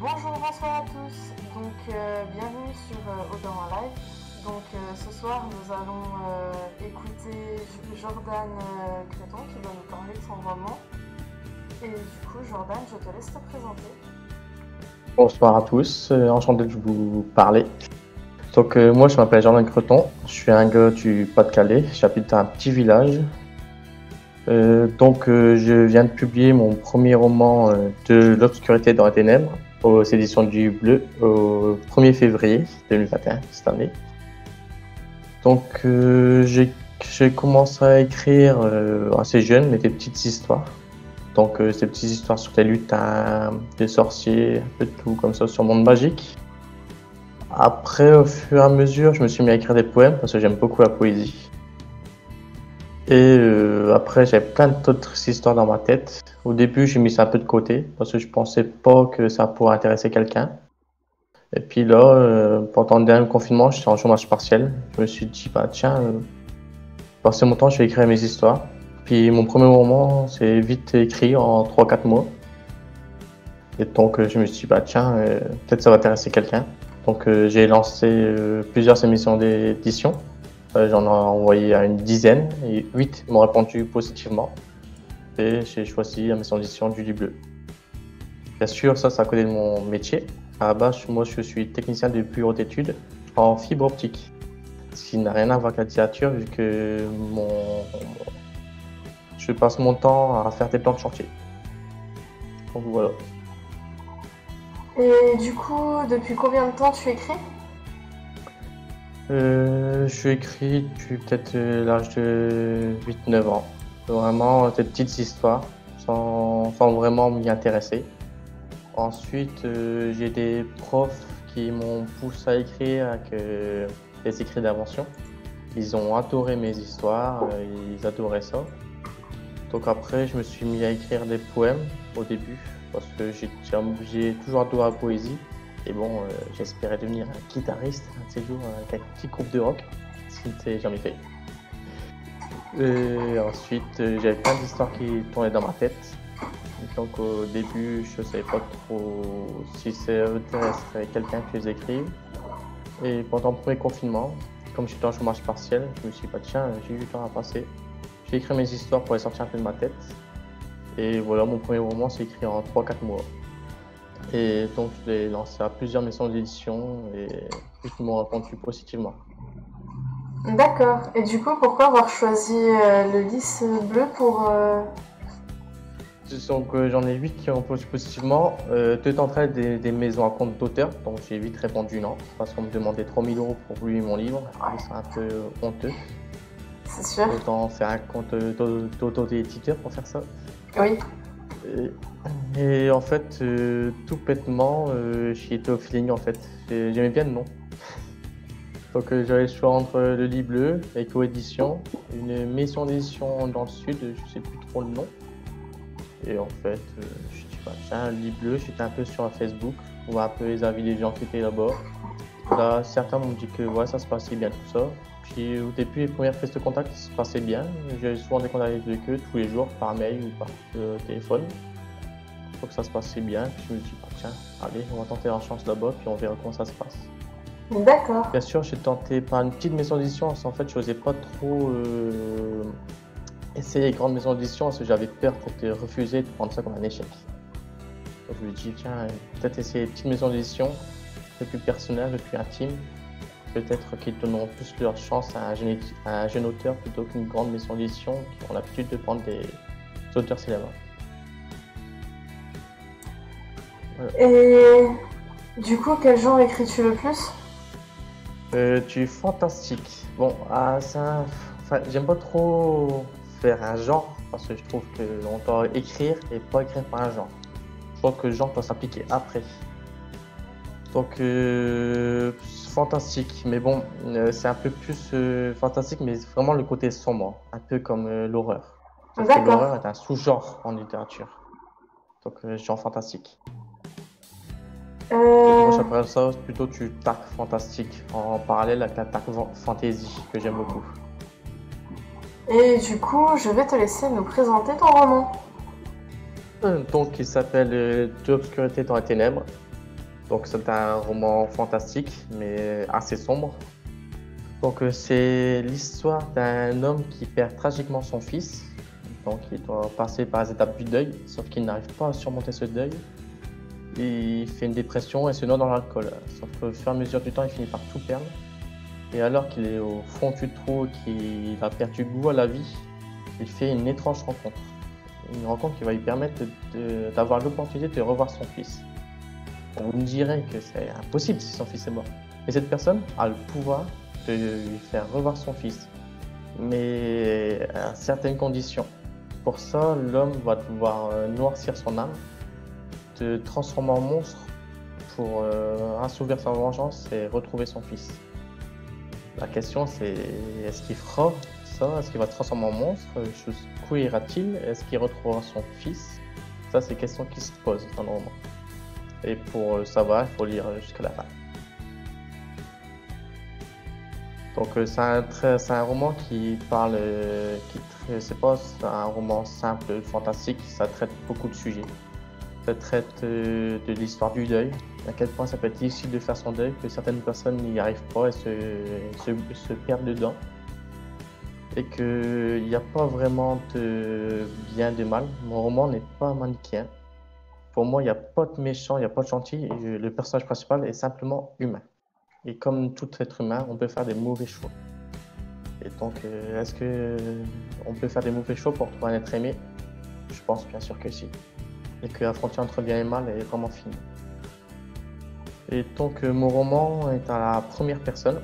Bonjour, bonsoir à tous. Bienvenue sur Odin en live. Ce soir, nous allons écouter Jordan Creton qui va nous parler de son roman. Et du coup, Jordan, je te laisse te présenter. Bonsoir à tous, enchanté de vous parler. Moi je m'appelle Jordan Creton, je suis un gars du Pas-de-Calais, j'habite un petit village. Je viens de publier mon premier roman de l'obscurité dans les ténèbres aux éditions du Bleu au 1er février 2021, cette année. J'ai commencé à écrire assez jeune, mais des petites histoires. Ces petites histoires sur des lutins, des sorciers, un peu de tout comme ça sur le monde magique. Après, au fur et à mesure, je me suis mis à écrire des poèmes parce que j'aime beaucoup la poésie. Après, j'avais plein d'autres histoires dans ma tête. Au début, j'ai mis ça un peu de côté parce que je pensais pas que ça pourrait intéresser quelqu'un. Et puis là, pendant le dernier confinement, j'étais en chômage partiel. Je me suis dit, passer mon temps, je vais écrire mes histoires. Puis mon premier roman, c'est vite écrit en 3-4 mois. Et donc, je me suis dit, peut-être ça va intéresser quelqu'un. J'ai lancé plusieurs émissions d'édition. J'en ai envoyé à une dizaine et 8 m'ont répondu positivement. Et j'ai choisi la maison d'édition du Lit Bleu. Bien sûr, ça, c'est à côté de mon métier. À la base, moi, je suis technicien de bureau d'études en fibre optique. Ce qui n'a rien à voir avec la littérature, vu que je passe mon temps à faire des plans de chantier. Donc voilà. Et du coup, depuis combien de temps tu écris ? Je écris depuis peut-être l'âge de 8-9 ans. Vraiment des petites histoires sans vraiment m'y intéresser. Ensuite, j'ai des profs qui m'ont poussé à écrire avec des écrits d'invention. Ils ont adoré mes histoires, ils adoraient ça. Donc après, je me suis mis à écrire des poèmes au début parce que j'ai toujours adoré la poésie. Et bon, j'espérais devenir un guitariste un de ces jours avec un petit groupe de rock, ce qui ne s'est jamais fait. Et ensuite, j'avais plein d'histoires qui tournaient dans ma tête. Donc au début, je ne savais pas trop si ça intéresserait quelqu'un que je les écrive. Et pendant le premier confinement, comme j'étais en chômage partiel, je me suis dit, j'ai eu du temps à passer. J'ai écrit mes histoires pour les sortir un peu de ma tête. Et voilà, mon premier roman s'est écrit en 3-4 mois. Et donc, je l'ai lancé à plusieurs maisons d'édition et ils m'ont répondu positivement. D'accord. Et du coup, pourquoi avoir choisi le lys bleu pour... J'en ai 8 qui ont répondu positivement. Deux d'entre elles des maisons à compte d'auteur, donc j'ai vite répondu non, parce qu'on me demandait 3 000 € pour publier mon livre. C'est un peu honteux. C'est sûr. Autant faire un compte d'auto-éditeur pour faire ça. Oui. Et en fait, tout bêtement, j'y étais au feeling en fait. J'aimais bien le nom. Donc j'avais le choix entre le Lit Bleu, Eco-édition, une maison d'édition dans le sud, je sais plus trop le nom. Et en fait, je me suis dit, le Lit Bleu, j'étais un peu sur Facebook, on voit un peu les avis des gens qui étaient là-bas. Là, certains m'ont dit que ouais, ça se passait bien tout ça. Puis au début, les premières prises de contact se passaient bien. J'avais souvent des contacts avec eux tous les jours, par mail ou par téléphone. Donc ça se passait bien. Puis je me suis dit, allez, on va tenter la chance là-bas, puis on verra comment ça se passe. D'accord. Bien sûr, j'ai tenté par une petite maison d'édition, parce qu'en fait, je n'osais pas trop essayer les grandes maisons d'édition, parce que j'avais peur de refuser de prendre ça comme un échec. Donc je me suis dit, peut-être essayer les petites maisons d'édition, un peu plus personnelles, un peu plus intimes. Peut-être qu'ils donneront plus leur chance à un jeune auteur plutôt qu'une grande maison d'édition qui ont l'habitude de prendre des auteurs célèbres. Voilà. Et du coup, quel genre écris-tu le plus ? Du fantastique. Bon, j'aime pas trop faire un genre parce que je trouve qu'on doit écrire et pas écrire par un genre. Je pense que le genre doit s'appliquer après. Donc, fantastique, mais bon, c'est un peu plus fantastique, mais vraiment le côté sombre, un peu comme l'horreur. Sauf que l'horreur est un sous-genre en littérature. Donc, genre fantastique. Moi, j'appelle ça plutôt du dark fantastique, en parallèle avec la dark fantasy, que j'aime beaucoup. Et du coup, je vais te laisser nous présenter ton roman. Donc, il s'appelle De l'obscurité dans les ténèbres. Donc c'est un roman fantastique, mais assez sombre. Donc c'est l'histoire d'un homme qui perd tragiquement son fils. Donc il doit passer par les étapes du deuil, sauf qu'il n'arrive pas à surmonter ce deuil. Il fait une dépression et se noie dans l'alcool. Sauf qu'au fur et à mesure du temps, il finit par tout perdre. Et alors qu'il est au fond du trou, qu'il a perdu goût à la vie, il fait une étrange rencontre. Une rencontre qui va lui permettre d'avoir l'opportunité de revoir son fils. On me dirait que c'est impossible si son fils est mort. Mais cette personne a le pouvoir de lui faire revoir son fils, mais à certaines conditions. Pour ça, l'homme va devoir noircir son âme, se transformer en monstre pour assouvir sa vengeance et retrouver son fils. La question c'est, est-ce qu'il fera ça? Est-ce qu'il va se transformer en monstre? Jusqu'où ira-t-il? Est-ce qu'il retrouvera son fils? Ça, c'est des questions qui se posent dans le roman. Et pour le savoir, il faut lire jusqu'à la fin. Donc c'est un roman qui parle, c'est pas un roman simple, fantastique, ça traite beaucoup de sujets. Ça traite de l'histoire du deuil, à quel point ça peut être difficile de faire son deuil, que certaines personnes n'y arrivent pas et se perdent dedans. Et qu'il n'y a pas vraiment de bien, de mal. Mon roman n'est pas manichéen. Pour moi, il n'y a pas de méchant, il n'y a pas de gentil. Le personnage principal est simplement humain. Et comme tout être humain, on peut faire des mauvais choix. Et donc, est-ce qu'on peut faire des mauvais choix pour trouver un être aimé? Je pense bien sûr que si. Et que la frontière entre bien et mal est vraiment finie. Et donc, mon roman est à la première personne.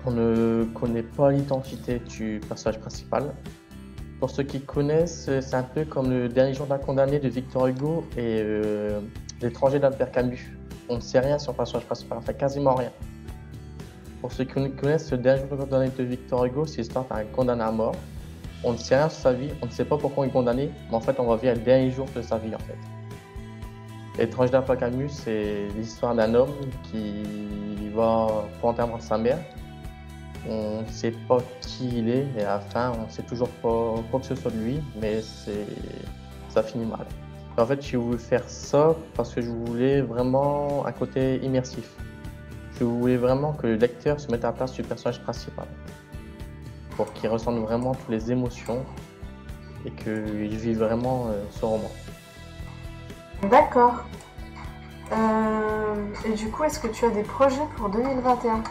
On ne connaît pas l'identité du personnage principal. Pour ceux qui connaissent, c'est un peu comme Le dernier jour d'un condamné de Victor Hugo et L'étranger d'Albert Camus. On ne sait rien sur le personnage principal, enfin quasiment rien. Pour ceux qui connaissent, Le dernier jour d'un condamné de Victor Hugo, c'est l'histoire d'un condamné à mort. On ne sait rien sur sa vie, on ne sait pas pourquoi il est condamné, mais en fait on va vivre le dernier jour de sa vie en fait. L'étranger d'Albert Camus, c'est l'histoire d'un homme qui va pour l'enterrement de sa mère. On ne sait pas qui il est et à la fin on ne sait toujours pas quoi que ce soit de lui, mais ça finit mal. En fait, j'ai voulu faire ça parce que je voulais vraiment un côté immersif. Je voulais vraiment que le lecteur se mette à la place du personnage principal pour qu'il ressente vraiment toutes les émotions et qu'il vive vraiment ce roman. D'accord. Et du coup, est-ce que tu as des projets pour 2021?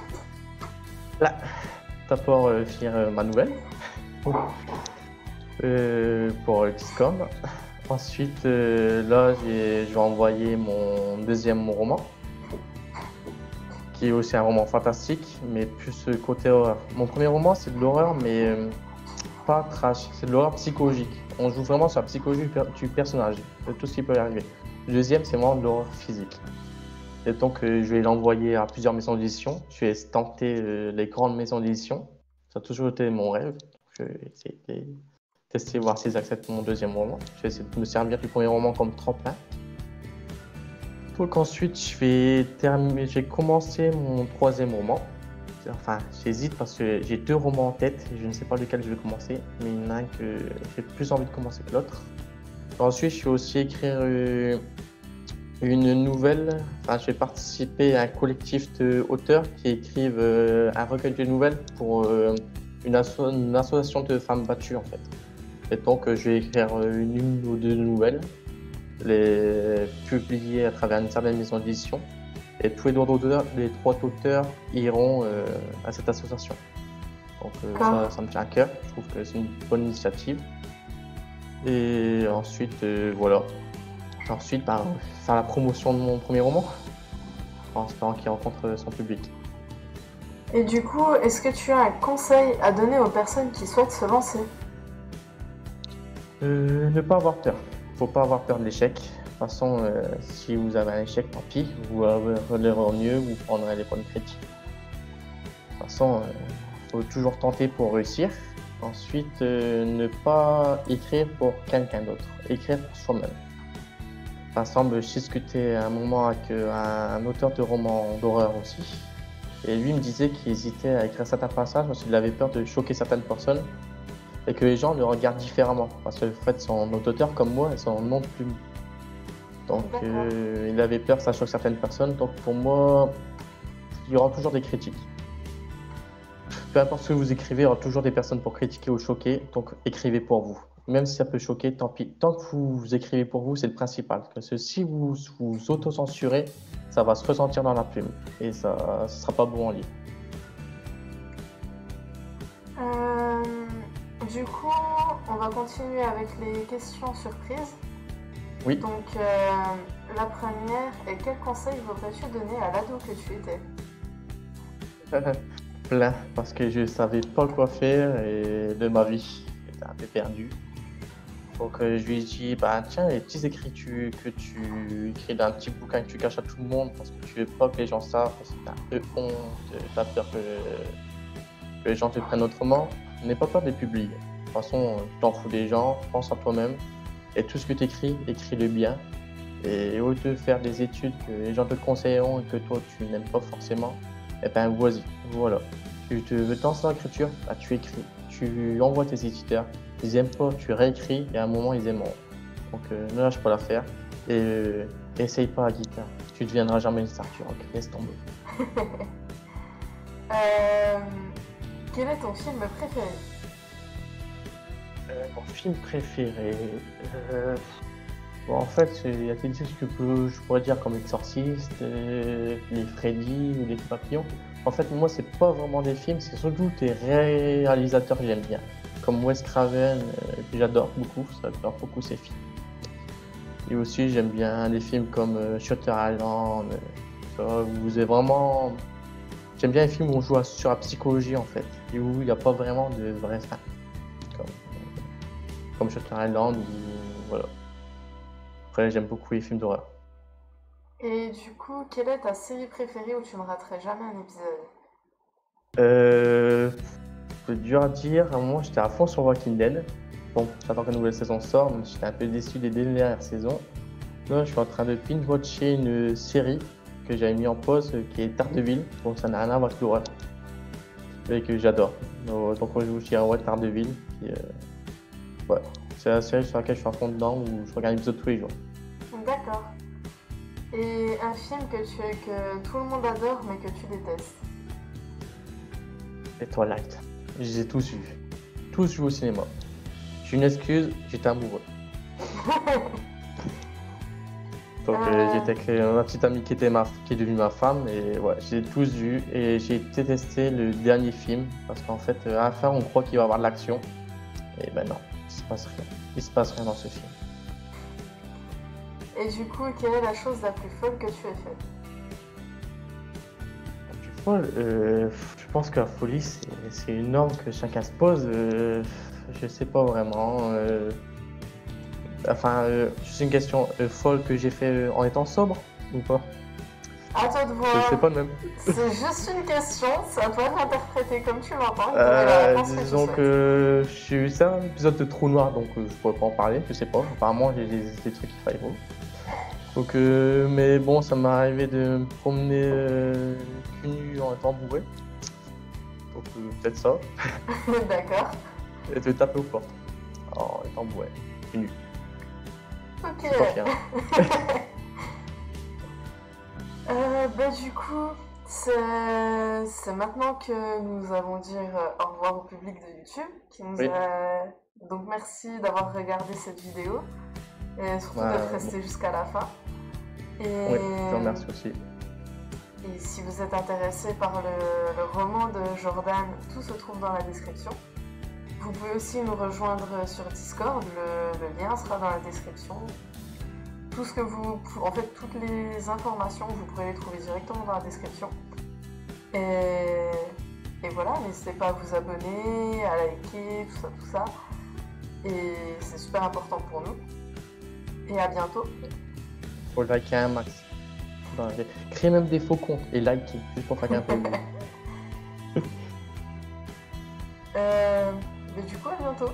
Là, d'abord finir ma nouvelle pour Discord. Ensuite, là, je vais envoyer mon deuxième roman, qui est aussi un roman fantastique, mais plus côté horreur. Mon premier roman, c'est de l'horreur, mais pas trash, c'est de l'horreur psychologique. On joue vraiment sur la psychologie du personnage, de tout ce qui peut y arriver. Le deuxième, c'est vraiment de l'horreur physique. Et donc, je vais l'envoyer à plusieurs maisons d'édition. Je vais tenter les grandes maisons d'édition. Ça a toujours été mon rêve. Je vais essayer de tester, voir s'ils acceptent mon deuxième roman. Je vais essayer de me servir du premier roman comme tremplin. Donc ensuite, je vais commencer mon troisième roman. Enfin, j'hésite parce que j'ai deux romans en tête et je ne sais pas lequel je vais commencer. Mais il y en a un que j'ai plus envie de commencer que l'autre. Ensuite, je vais aussi écrire une nouvelle. Enfin, je vais participer à un collectif d'auteurs qui écrivent un recueil de nouvelles pour une association de femmes battues en fait. Et donc, je vais écrire une ou deux nouvelles, les publier à travers une certaine maison d'édition. Et tous les trois auteurs iront à cette association. Donc ça me tient à cœur, je trouve que c'est une bonne initiative. Et ensuite, voilà. Ensuite, faire la promotion de mon premier roman, en espérant qu'il rencontre son public. Et du coup, est-ce que tu as un conseil à donner aux personnes qui souhaitent se lancer? Ne pas avoir peur. Faut pas avoir peur de l'échec. De toute façon, si vous avez un échec, tant pis, vous relèverez mieux, vous prendrez les bonnes critiques. De toute façon, faut toujours tenter pour réussir. Ensuite, ne pas écrire pour quelqu'un d'autre, écrire pour soi-même. Par exemple, j'ai discuté à un moment avec un auteur de romans d'horreur aussi. Et lui me disait qu'il hésitait à écrire certains passages parce qu'il avait peur de choquer certaines personnes et que les gens le regardent différemment. Parce que en fait, son auteur comme moi, et son nom de plume. Donc, D'accord. il avait peur, ça choque certaines personnes. Donc, pour moi, il y aura toujours des critiques. Peu importe ce que vous écrivez, il y aura toujours des personnes pour critiquer ou choquer. Donc, écrivez pour vous. Même si ça peut choquer, tant pis. Tant que vous écrivez pour vous, c'est le principal. Parce que si vous vous auto-censurez, ça va se ressentir dans la plume. Et ça ne sera pas beau en livre. Euh, du coup, on va continuer avec les questions surprises. Oui. Donc, la première est quel conseil voudrais-tu donner à l'ado que tu étais? Plein, parce que je savais pas quoi faire et de ma vie. J'étais un peu perdu. Donc je lui ai dit, bah tiens, les petites écritures que tu écris dans un petit bouquin que tu caches à tout le monde parce que tu veux pas que les gens savent, parce que t'as un peu honte, t'as peur que les gens te prennent autrement, n'aie pas peur de les publier. De toute façon, tu t'en fous des gens, pense à toi-même. Et tout ce que tu écris, écris-le bien. Et au lieu de faire des études que les gens te conseilleront et que toi tu n'aimes pas forcément, eh ben vas-y, voilà. Tu te veux te lancer dans l'écriture, bah, tu écris, tu envoies tes éditeurs, ils aiment pas, tu réécris et à un moment ils aimeront. Donc ne lâche pas l'affaire et essaye pas la guitare. Tu ne deviendras jamais une star du rock, laisse tomber. Quel est ton film préféré? Mon film préféré. Bon, en fait, il y a des choses que je pourrais dire comme Exorciste, les Freddy ou les Papillons. En fait, moi, c'est pas vraiment des films, c'est surtout des réalisateurs que j'aime bien. Comme Wes Craven, que j'adore beaucoup, j'adore beaucoup ses films. Et aussi, j'aime bien des films comme Shutter Island, où vous êtes vraiment. J'aime bien les films où on joue sur la psychologie en fait, et où il n'y a pas vraiment de vraie fin. Comme Shutter Island, ou voilà. Après, j'aime beaucoup les films d'horreur. Et du coup, quelle est ta série préférée où tu ne raterais jamais un épisode? C'est dur à dire. À un moment, j'étais à fond sur Walking Dead. Bon, j'attends que la nouvelle saison sorte, mais j'étais un peu déçu des dernières saisons. Là, je suis en train de binge-watcher une série que j'avais mis en pause, qui est Daredevil. Bon, ça n'a rien à voir avec l'horreur, mais que j'adore. Donc, je vous dirais ouais, Daredevil. Qui, ouais, c'est la série sur laquelle je suis à fond dedans, où je regarde un épisode tous les jours. D'accord. Et un film que tout le monde adore mais que tu détestes? Et Twilight. Je les ai tous vus. Tous vus au cinéma. J'ai une excuse, j'étais amoureux. Donc j'étais avec ma petite amie qui est devenue ma femme et ouais, j'ai tous vu et j'ai détesté le dernier film parce qu'en fait à la fin on croit qu'il va y avoir de l'action et ben non, il se passe rien. Il se passe rien dans ce film. Et du coup, quelle est la chose la plus folle que tu aies faite? La plus folle, je pense que la folie c'est une norme que chacun se pose. Je sais pas vraiment. Enfin, c'est une question folle que j'ai fait en étant sobre ou pas? À toi de Je voir. sais pas même. C'est juste une question, c'est à toi de l'interpréter comme tu l'entends. La réponse que tu Disons souhaites. que j'ai eu ça, un épisode de Trou Noir, donc je pourrais pas en parler, je sais pas. Apparemment, j'ai des trucs qui faillent. Donc, mais bon, ça m'est arrivé de me promener cul nu en étant bourré. Donc, peut-être ça. D'accord. Et de taper aux portes en étant bourré, cul nu. Ok. Je suis pas fier. Bah du coup, c'est maintenant que nous allons dire au revoir au public de YouTube qui nous Oui. a... Donc merci d'avoir regardé cette vidéo et surtout Ouais, d'être resté jusqu'à la fin. Et... Oui, je te remercie aussi. Et si vous êtes intéressé par le roman de Jordan, tout se trouve dans la description. Vous pouvez aussi nous rejoindre sur Discord, le lien sera dans la description. Tout ce que en fait, toutes les informations, vous pourrez les trouver directement dans la description. Et voilà, n'hésitez pas à vous abonner, à liker, tout ça. Et c'est super important pour nous. Et à bientôt. Faut liker un max. Créer même des faux comptes et liker, juste pour faire un peu de Mais du coup, à bientôt.